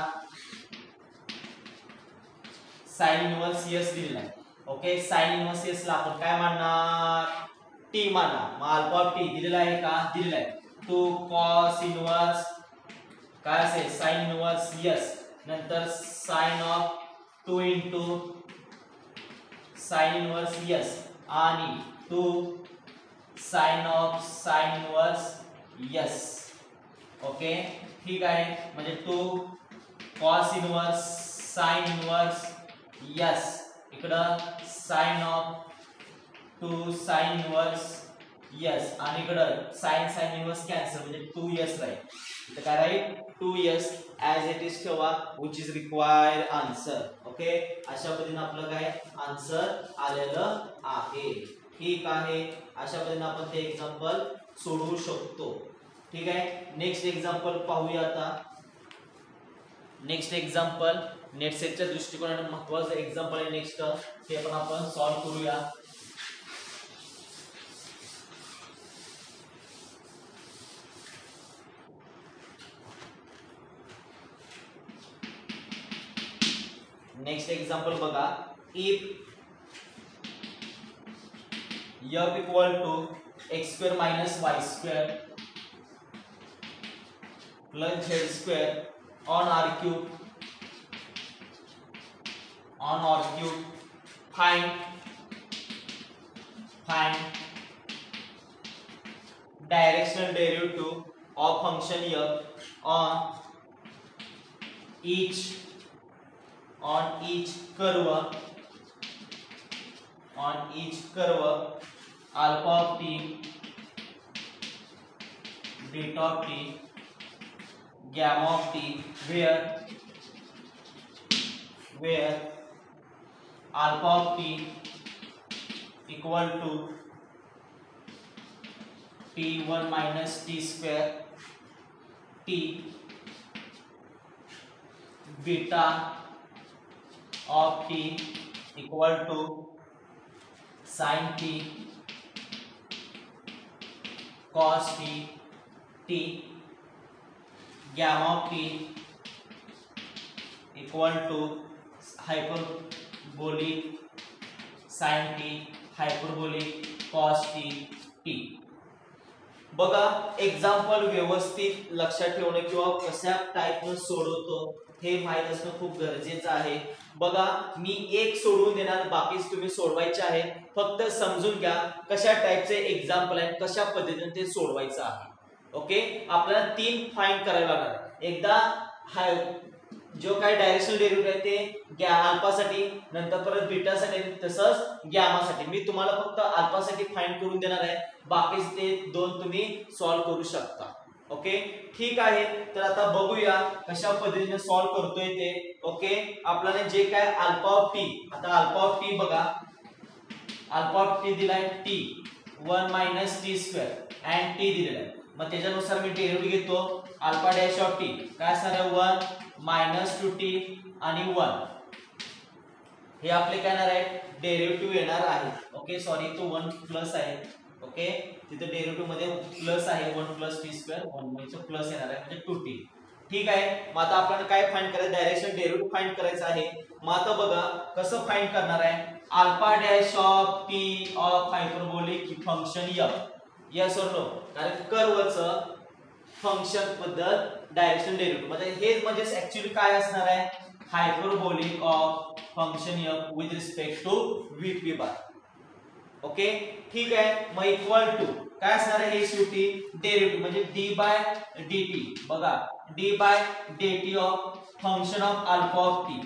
sin इनवर्स s दिलेला आहे. ओके, sin इनवर्स s ला आपण काय मानणार, t मानणार. मग अल्फा ऑफ t दिलेला आहे का, दिलेला आहे. 2 cos इनवर्स काय असेल sin इनवर्स s नंतर sine of 2 into sine inverse s आणि 2 sine of sine inverse s. Okay ठीक आहे. म्हणजे 2 cos inverse sine inverse s, इकडं sine of 2 sine inverse s आणि इकडं साइन साइन इनवर्स कॅन्सल म्हणजे 2s राहील. इथं काय राहील 2s ॲज इट इज ठेवा which is required answer. Okay अशा पद्धतीने आपलं काय आन्सर आलेलं आहे. ठीक आहे. अशा पद्धतीने आपण ते एक्झाम्पल सोडवू शकतो. ठीक आहे. नेक्स्ट एक्झाम्पल पाहूया आता. नेक्स्ट एक्झाम्पल नेट सेटच्या दृष्टिकोनाने महत्त्वाचं एक्झाम्पल आहे नेक्स्ट, ते पण आपण सॉल्व्ह करूया. नेक्स्ट एक्झाम्पल बघा. If f equal to x square minus y square plus z square on r cube find directional derivative of function f on each curve alpha of t, beta of t, gamma of t, where alpha of t equal to t1 minus t square t, beta of t equal to sin t cos t, gamma of t equal to hyperbolic sin t hyperbolic cos t. बघा example व्यवस्थित लक्षात ठेवणे किंवा कशा टाइपनं सोडवतो हे माहित असणं खूप गरजेचं आहे. बघा मी एक सोडवून देणार, बाकीच तुम्ही सोडवायचे आहे. फक्त समजून घ्या कशा टाइपचे एक्झाम्पल आहे, कशा पद्धतीने ते सोडवायचं आहे. ओके आपल्याला 3 फाइंड करावे लागणार. एकदा जो काय डायरेक्शनल डेरिव्हेटिव्ह आहे ते अल्फासाठी, नंतर परत बीटासाठी, तसंच गॅमासाठी. मी तुम्हाला फक्त अल्फासाठी फाइंड करून देणार आहे, बाकीच ते 2 तुम्ही सॉल्व्ह करू शकता. ओके ठीक आहे. तर आता बघूया कशा पद्धतीने सॉल्व्ह करतोय ते. ओके आपल्याला जे काय अल्फा ऑफ टी, आता अल्फा ऑफ टी बघा, अल्फा ऑफ टी दिलाय T 1 minus t square and T दिलेला आहे. मग त्याच्यानुसार मी डेरिव्हेटिव्ह घेतो. अल्फा डॅश ऑफ टी काय असणार आहे 1 मायनस 2t आणि 1 हे आपले काय येणार आहे डेरिव्हेटिव्ह येणार आहे. ओके सॉरी तो 1 प्लस आहे. ओके तिथे डेरिव्हेटिव्ह मध्ये प्लस आहे 1 प्लस टी स्क्वेअर 1 म्हणजे प्लस येणार आहे म्हणजे 2t. ठीक आहे. मग आता आपल्याला काय फाइंड करायचं डायरेक्शन डेरिव्हेटिव्ह फाइंड करायचं आहे. मग आता बघा कसं फाइंड करणार आहे. Alpha dash of t of hyperbolic function f yes or no, कारण कर्वचं फंक्शन बद्दल डायरेक्शन डेरिव्हेटिव्ह म्हणजे हे म्हणजे ऍक्च्युअली काय असणार आहे hyperbolic of function f with respect to v bar. Okay ठीक आहे. मग इक्वल टू काय असणार आहे हे शेवटी डेरिव्हेटिव्ह म्हणजे d बाय dt. बघा d by dt of function of alpha of t.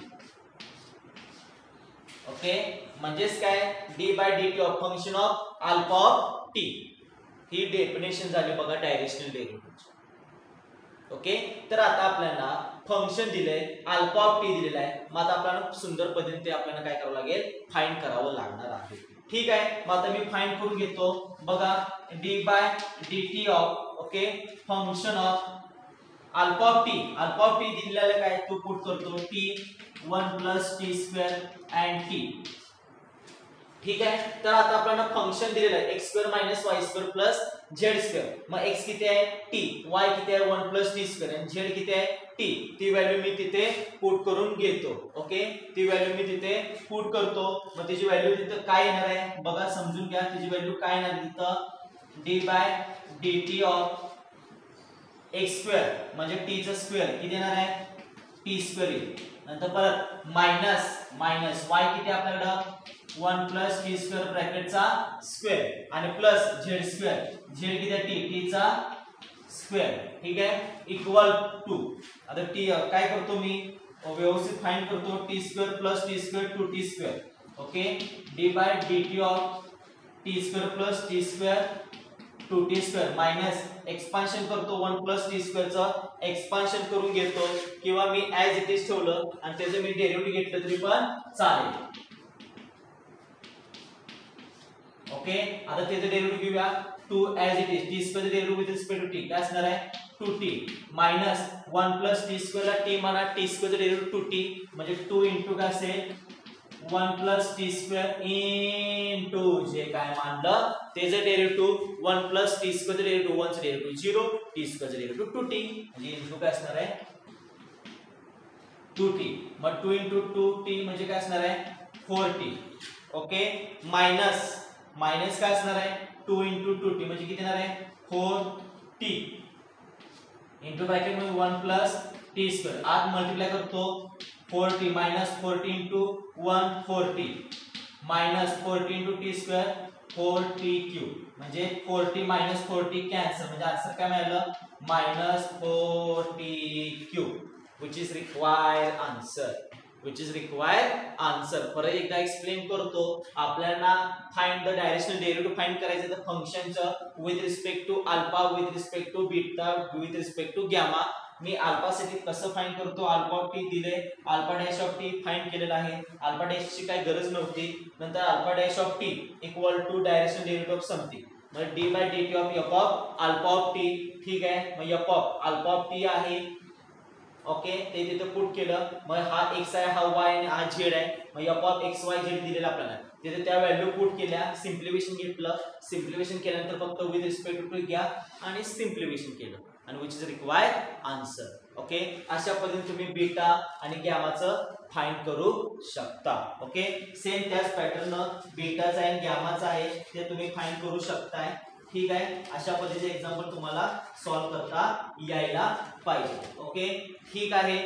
Okay म्हणजेच काय d by dt of function of alpha of t. ही डेफिनेशन झाली बघा डायरेक्शनल डेरिव्हेटिव्ह. ओके तर आता आपल्याला फंक्शन दिले अल्फा ऑफ टी दिलेला आहे. मग आता आपल्याला सुंदर पद्धतीने ते आपल्याला काय करावं लागेल फाइंड करावं लागणार आहे. ठीक आहे. मग आता मी फाइंड करून घेतो. बघा d by dt of okay function of alpha of t दिलेला काय तो पुट करतो t 1 plus t square and t. ठीक आहे. तर आता आपल्याला फंक्शन दिलेलं आहे x square minus y square plus z square. मग x किती आहे t, y किती आहे 1 प्लस टी स्क्वेअर आणि z किती आहे t. ती व्हॅल्यू मी तिथे पुट करून घेतो. ओके ती व्हॅल्यू मी तिथे पुट करतो. मग त्याची व्हॅल्यू तिथे काय येणार आहे बघा समजून घ्या. त्याची व्हॅल्यू काय येणार तिथं d by dt of x square म्हणजे t चा स्क्वेअर किती येणार आहे टी स्क्वेअर येईल. नंतर परत मायनस y किती आपल्याकडे 1 प्लस टी स्क्वेअर ब्रॅकेटचा स्क्वेअर आणि प्लस झेड स्क्वेअर, झेड किती टी चा स्क्वेअर. ठीक आहे, इक्वल टू आता टी काय करतो मी व्यवस्थित फाइंड करतो t square plus t square two t square. Okay, d by d t of t square plus t square two t square minus expansion करतो 1 प्लस टी स्क्वेअरचं एक्सपान्शन करून घेतो किंवा मी as it is ठेवलं आणि त्याचं मी derivative घेतलं तरी पण चालेल. ओके, आता त्याचं डेरिव्हेटिव्ह घेऊया 2 as it is t square derivative with respect to t काय असणार आहे 2t मायनस 1 प्लस टी स्क्वेअरला टी म्हणा टी स्क्वेअरचं डेरिव्हेटिव्ह 2t म्हणजे 2 इंटू काय असेल 1 प्लस टी स्क्वेअर इंटू जे काय मानलं त्याचं डेरिव्हेटिव्ह 1 प्लस टी स्क्वेअरचं डेरिव्हेटिव्ह 1 चं डेरिव्हेटिव्ह 0 टी स्क्वेअरचं डेरिव्हेटिव्ह 2t म्हणजे इंटू काय असणार आहे 2t. मग 2 इंटू 2t म्हणजे काय असणार आहे 4t. ओके, मायनस काय असणार आहे 2 इंटू 2t म्हणजे किती येणार आहे 4t इंटू ब्रॅकेट मध्ये 1 प्लस टी स्क्वेअर आत मल्टिप्लाय करतो 4t minus 4t into 1 4t minus 4t into t square 4t cube म्हणजे 4t मायनस 4t कॅन्सल म्हणजे आन्सर काय मिळालं minus 4t cube which is required answer. परत एकदा explain करतो आपल्याला find the directional derivative find करायचं तर फंक्शनचं with respect to alpha with respect to beta with respect to gamma. मी अल्फा साठी कसं फाइंड करतो अल्फा ऑफ टी दिले alpha dash of t find केलेला आहे. अल्फा डॅशची काही गरज नव्हती. नंतर alpha dash of t equal to directional derivative of something म्हणजे d by d t of f of alpha of t. ठीक आहे, मग f of alpha of t आहे. ओके, ते तिथे पुट केलं मग हा x आहे हा y आणि हा z आहे मग f of x y z दिलेला आपल्याला तिथे त्या व्हॅल्यू पुट केल्या सिम्प्लिफिकेशन घेतलं सिम्प्लिफिकेशन केल्यानंतर फक्त विथ रिस्पेक्ट टू घ्या आणि सिम्प्लिफिकेशन केलं आणि which is required answer. Okay, अशा पद्धतीने तुम्ही बीटा आणि गॅमाचं फाइंड करू शकता. ओके, सेम त्याच पॅटर्न बीटाचा आणि गॅमाचा आहे ते तुम्ही फाइंड करू शकताय. ठीक आहे, अशा पद्धतीचे एक्झाम्पल तुम्हाला सॉल्व्ह करता यायला पाहिजे. ओके, ठीक आहे,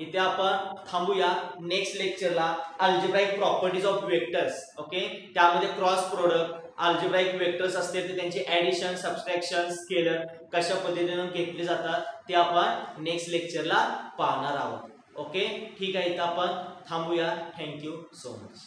इथे आपण थांबूया. नेक्स्ट लेक्चरला algebraic properties of vectors. Okay, त्यामध्ये क्रॉस प्रोडक्ट अल्जेब्राइक वेक्टर्स असते ते त्यांची ऍडिशन सबट्रॅक्शन स्केलर कशा पद्धतीने घेतले जातात ते आपण नेक्स्ट लेक्चरला पाहणार आहोत. ओके, ठीक आहे, इथे आपण थांबूया. Thank you so much.